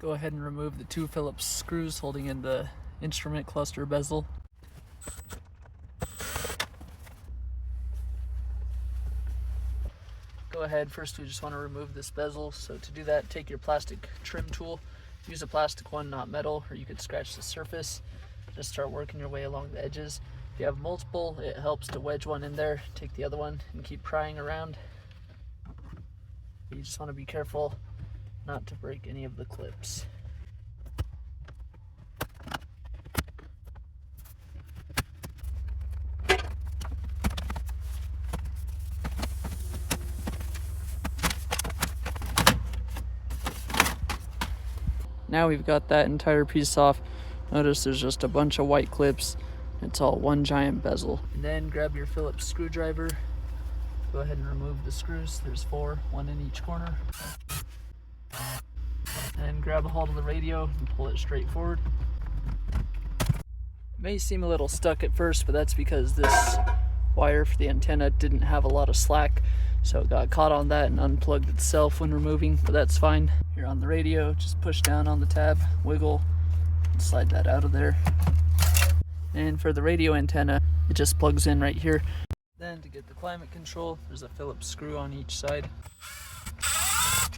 Go ahead and remove the 2 Phillips screws holding in the instrument cluster bezel. Go ahead, first we just want to remove this bezel. So to do that, take your plastic trim tool. Use a plastic one, not metal, or you could scratch the surface. Just start working your way along the edges. If you have multiple, it helps to wedge one in there, take the other one, and keep prying around. You just want to be careful not to break any of the clips. Now we've got that entire piece off. Notice there's just a bunch of white clips. It's all one giant bezel. And then grab your Phillips screwdriver. Go ahead and remove the screws. There's 4, 1 in each corner. And grab a hold of the radio and pull it straight forward. It may seem a little stuck at first, but that's because this wire for the antenna didn't have a lot of slack, so it got caught on that and unplugged itself when removing, but that's fine. Here on the radio, just push down on the tab, wiggle, and slide that out of there. And for the radio antenna, it just plugs in right here. Then to get the climate control, there's a Phillips screw on each side.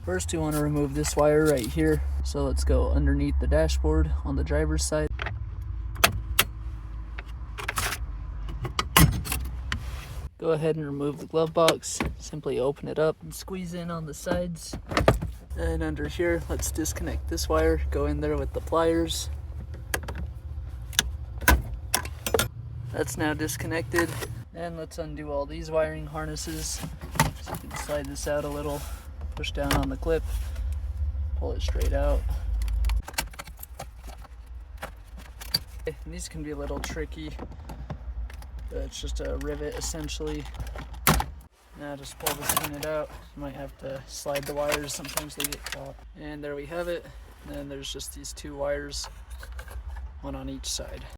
First you want to remove this wire right here. So let's go underneath the dashboard on the driver's side. Go ahead and remove the glove box. Simply open it up and squeeze in on the sides. And under here, let's disconnect this wire. Go in there with the pliers. That's now disconnected. And let's undo all these wiring harnesses. So you can slide this out a little, push down on the clip, pull it straight out. And these can be a little tricky. It's just a rivet essentially. Now just pull this unit out. You might have to slide the wires, sometimes they get caught. And there we have it. And then there's just these 2 wires, one on each side.